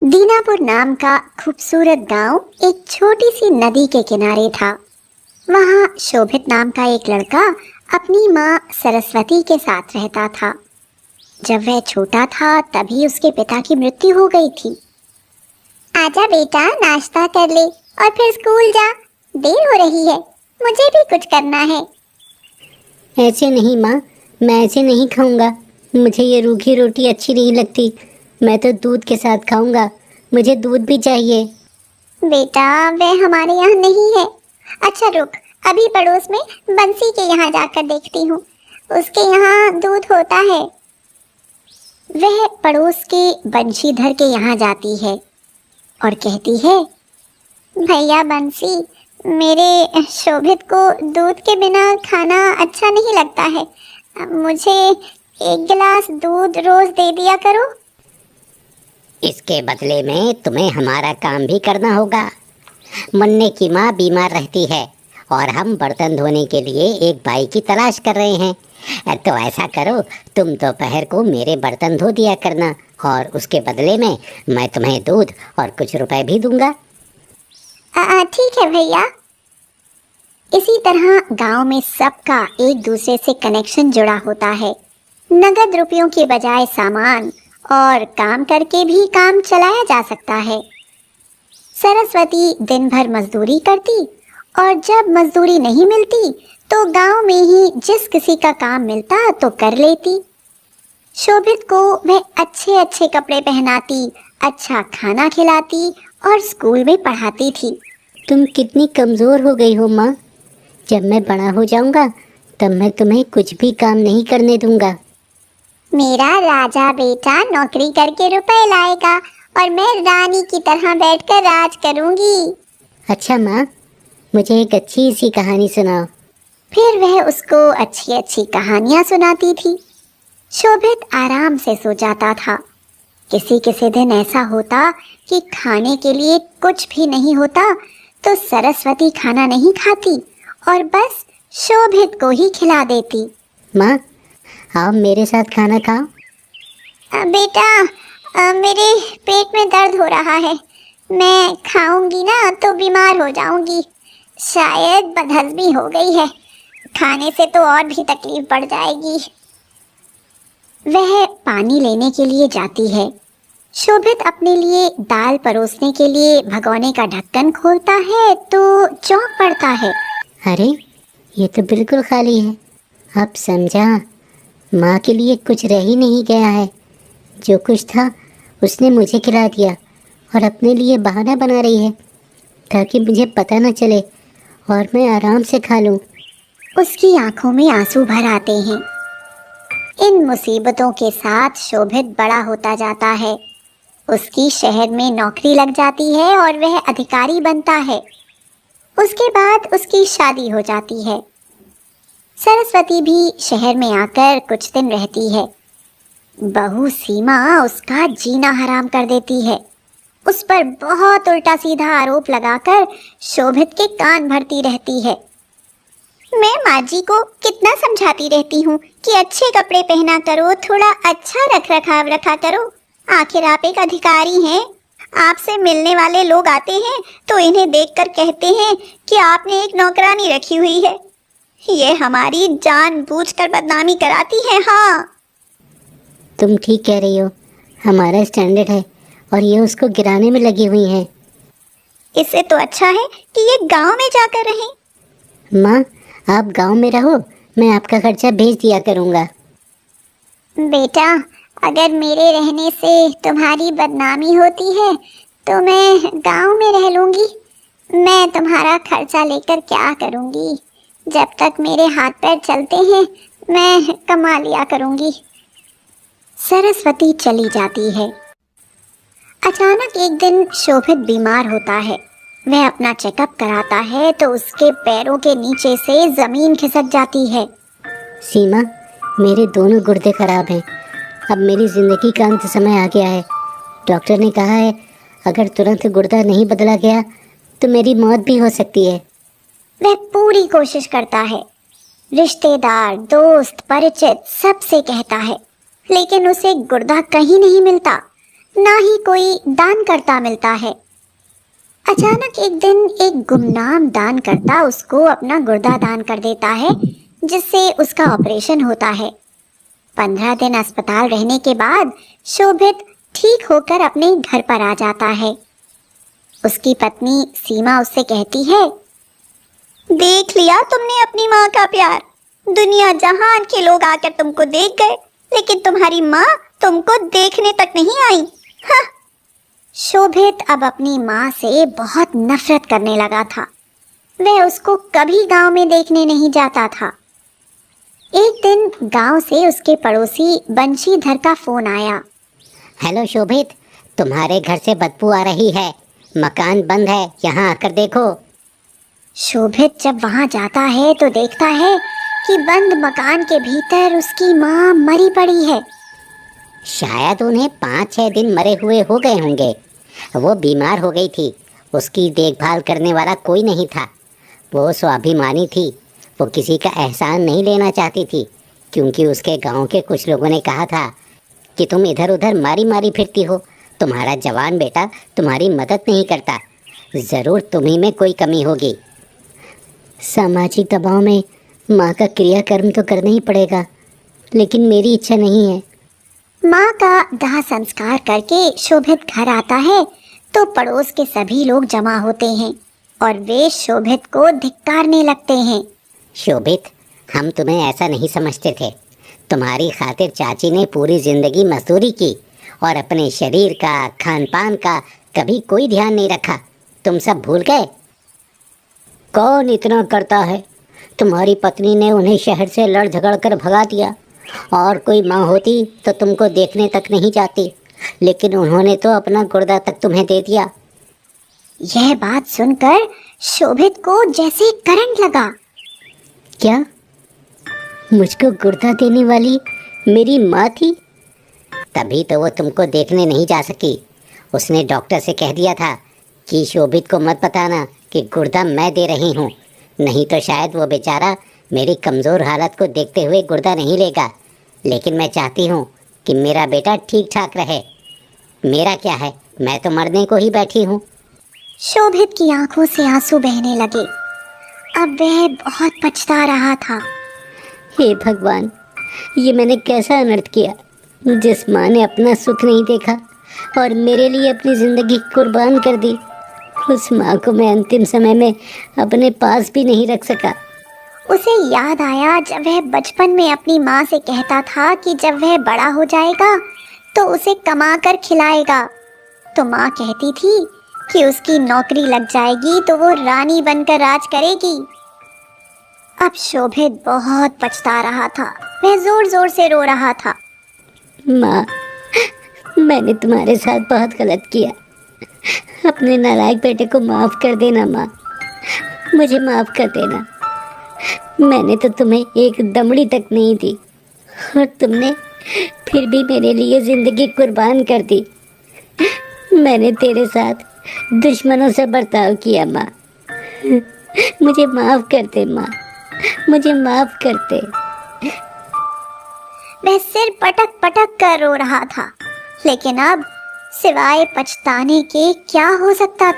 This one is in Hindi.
दीनापुर नाम का खूबसूरत गांव एक छोटी सी नदी के किनारे था। वहां शोभित नाम का एक लड़का अपनी माँ सरस्वती के साथ रहता था। जब वह छोटा था तभी उसके पिता की मृत्यु हो गई थी। आजा बेटा, नाश्ता कर ले और फिर स्कूल जा, देर हो रही है, मुझे भी कुछ करना है। ऐसे नहीं माँ, मैं ऐसे नहीं खाऊंगा। मुझे ये रूखी रोटी अच्छी नहीं लगती। मैं तो दूध के साथ खाऊंगा, मुझे दूध भी चाहिए। बेटा, वह हमारे यहाँ नहीं है। अच्छा रुक, अभी पड़ोस में बंसी के यहाँ जाकर देखती हूँ, उसके यहाँ दूध होता है। वह पड़ोस के बंशीधर के यहाँ जाती है और कहती है, भैया बंसी, मेरे शोभित को दूध के बिना खाना अच्छा नहीं लगता है, मुझे एक गिलास दूध रोज दे दिया करो। इसके बदले में तुम्हें हमारा काम भी करना होगा। मुन्ने की माँ बीमार रहती है और हम बर्तन धोने के लिए एक बाई की तलाश कर रहे हैं। तो ऐसा करो, तुम दोपहर को मेरे बर्तन धो दिया करना और उसके बदले में मैं तुम्हें दूध और कुछ रुपए भी दूंगा। ठीक है भैया। इसी तरह गांव में सबका एक दूसरे से कनेक्शन जुड़ा होता है। नगद रुपयों के बजाय सामान और काम करके भी काम चलाया जा सकता है। सरस्वती दिन भर मजदूरी करती और जब मजदूरी नहीं मिलती तो गांव में ही जिस किसी का काम मिलता तो कर लेती। शोभित को वह अच्छे अच्छे कपड़े पहनाती, अच्छा खाना खिलाती और स्कूल में पढ़ाती थी। तुम कितनी कमज़ोर हो गई हो माँ। जब मैं बड़ा हो जाऊंगा तब मैं तुम्हें कुछ भी काम नहीं करने दूंगा। मेरा राजा बेटा नौकरी करके रुपए लाएगा और मैं रानी की तरह बैठकर राज करूंगी। अच्छा माँ, मुझे एक अच्छी सी कहानी सुनाओ। फिर वह उसको अच्छी अच्छी कहानियां सुनाती थी। शोभित आराम से सो जाता था। किसी किसी दिन ऐसा होता कि खाने के लिए कुछ भी नहीं होता तो सरस्वती खाना नहीं खाती और बस शोभित को ही खिला देती। माँ, आप मेरे साथ खाना खाओ। बेटा, मेरे पेट में दर्द हो रहा है, मैं खाऊंगी ना तो बीमार हो जाऊंगी। शायद बदहजमी हो गई है, खाने से तो और भी तकलीफ बढ़ जाएगी। वह पानी लेने के लिए जाती है। शोभित अपने लिए दाल परोसने के लिए भगोने का ढक्कन खोलता है तो चौंक पड़ता है। अरे, ये तो बिल्कुल खाली है। अब समझा, माँ के लिए कुछ रह ही नहीं गया है। जो कुछ था उसने मुझे खिला दिया और अपने लिए बहाना बना रही है ताकि मुझे पता न चले और मैं आराम से खा लूँ। उसकी आंखों में आंसू भर आते हैं। इन मुसीबतों के साथ शोभित बड़ा होता जाता है। उसकी शहर में नौकरी लग जाती है और वह अधिकारी बनता है। उसके बाद उसकी शादी हो जाती है। सरस्वती भी शहर में आकर कुछ दिन रहती है। बहू सीमा उसका जीना हराम कर देती है। उस पर बहुत उल्टा सीधा आरोप लगाकर शोभित के कान भरती रहती है। मैं माँ जी को कितना समझाती रहती हूँ कि अच्छे कपड़े पहना करो, थोड़ा अच्छा रख रखाव रखा करो। आखिर आप एक अधिकारी हैं, आपसे मिलने वाले लोग आते हैं तो इन्हें देखकर कहते हैं कि आपने एक नौकरानी रखी हुई है। ये हमारी जानबूझकर बदनामी कराती है। हाँ, तुम ठीक कह रही हो। हमारा स्टैंडर्ड है और ये उसको गिराने में लगी हुई हैं। इससे तो अच्छा है कि ये गांव में जाकर रहें। माँ, आप गांव में रहो, मैं आपका खर्चा भेज दिया करूँगा। बेटा, अगर मेरे रहने से तुम्हारी बदनामी होती है तो मैं गांव में रह लूंगी। मैं तुम्हारा खर्चा लेकर क्या करूंगी? जब तक मेरे हाथ पैर चलते हैं मैं कमा लिया करूंगी। सरस्वती चली जाती है। अचानक एक दिन शोभित बीमार होता है। वह अपना चेकअप कराता है तो उसके पैरों के नीचे से जमीन खिसक जाती है। सीमा, मेरे दोनों गुर्दे खराब हैं। अब मेरी जिंदगी का अंत समय आ गया है। डॉक्टर ने कहा है अगर तुरंत गुर्दा नहीं बदला गया तो मेरी मौत भी हो सकती है। वह पूरी कोशिश करता है, रिश्तेदार, दोस्त, परिचित सबसे कहता है, लेकिन उसे गुर्दा कहीं नहीं मिलता। ना ही कोई दान करता मिलता है। अचानक एक दिन एक गुमनाम दान करता उसको अपना गुर्दा दान कर देता है, जिससे उसका ऑपरेशन होता है। 15 दिन अस्पताल रहने के बाद शोभित ठीक होकर अपने घर पर आ जाता है। उसकी पत्नी सीमा उससे कहती है, देख लिया तुमने अपनी माँ का प्यार। दुनिया जहान के लोग आकर तुमको देख गए, लेकिन तुम्हारी माँ तुमको देखने तक नहीं आई। हाँ। शोभित अब अपनी माँ से बहुत नफरत करने लगा था। वह उसको कभी गांव में देखने नहीं जाता था। एक दिन गांव से उसके पड़ोसी बंशीधर का फोन आया। हेलो शोभित, तुम्हारे घर से बदबू आ रही है, मकान बंद है, यहाँ आकर देखो। शोभित जब वहां जाता है तो देखता है कि बंद मकान के भीतर उसकी माँ मरी पड़ी है। शायद उन्हें 5-6 दिन मरे हुए हो गए होंगे। वो बीमार हो गई थी, उसकी देखभाल करने वाला कोई नहीं था। वो स्वाभिमानी थी, वो किसी का एहसान नहीं लेना चाहती थी, क्योंकि उसके गांव के कुछ लोगों ने कहा था कि तुम इधर उधर मारी मारी फिरती हो, तुम्हारा जवान बेटा तुम्हारी मदद नहीं करता, ज़रूर तुम्ही में कोई कमी होगी। सामाजिक दबाव में माँ का क्रियाकर्म तो करना ही पड़ेगा, लेकिन मेरी इच्छा नहीं है। माँ का दाह संस्कार करके शोभित घर आता है तो पड़ोस के सभी लोग जमा होते हैं और वे शोभित को धिक्कारने लगते हैं। शोभित, हम तुम्हें ऐसा नहीं समझते थे। तुम्हारी खातिर चाची ने पूरी जिंदगी मजदूरी की और अपने शरीर का, खान पान का कभी कोई ध्यान नहीं रखा। तुम सब भूल गए। कौन इतना करता है? तुम्हारी पत्नी ने उन्हें शहर से लड़ झगड़ कर भगा दिया, और कोई माँ होती तो तुमको देखने तक नहीं जाती, लेकिन उन्होंने तो अपना गुर्दा तक तुम्हें दे दिया। यह बात सुनकर शोभित को जैसे करंट लगा। क्या मुझको गुर्दा देने वाली मेरी माँ थी? तभी तो वो तुमको देखने नहीं जा सकी। उसने डॉक्टर से कह दिया था कि शोभित को मत बताना कि गुर्दा मैं दे रही हूँ, नहीं तो शायद वो बेचारा मेरी कमज़ोर हालत को देखते हुए गुर्दा नहीं लेगा। लेकिन मैं चाहती हूँ कि मेरा बेटा ठीक ठाक रहे। मेरा क्या है, मैं तो मरने को ही बैठी हूँ। शोभित की आंखों से आंसू बहने लगे। अब वह बहुत पछता रहा था। हे भगवान, ये मैंने कैसा अनर्थ किया। जिस माँ ने अपना सुख नहीं देखा और मेरे लिए अपनी ज़िंदगी कुर्बान कर दी, उस माँ को मैं अंतिम समय में अपने पास भी नहीं रख सका। उसे याद आया जब वह बचपन में अपनी माँ से कहता था कि जब वह बड़ा हो जाएगा तो उसे कमा कर खिलाएगा। तो माँ कहती थी कि उसकी नौकरी लग जाएगी तो वो रानी बनकर राज करेगी। अब शोभित बहुत पछता रहा था। वह जोर जोर से रो रहा था। माँ, मैंने तुम्हारे साथ बहुत गलत किया। अपने नालायक बेटे को माफ़ कर देना माँ, मुझे माफ़ कर देना। मैंने तो तुम्हें एक दमड़ी तक नहीं दी और तुमने फिर भी मेरे लिए ज़िंदगी कुर्बान कर दी। मैंने तेरे साथ दुश्मनों से बर्ताव किया माँ, मुझे माफ़ कर दे माँ, मुझे माफ़ कर दे। वह सिर पटक पटक कर रो रहा था, लेकिन अब सिवाय पछताने के क्या हो सकता था।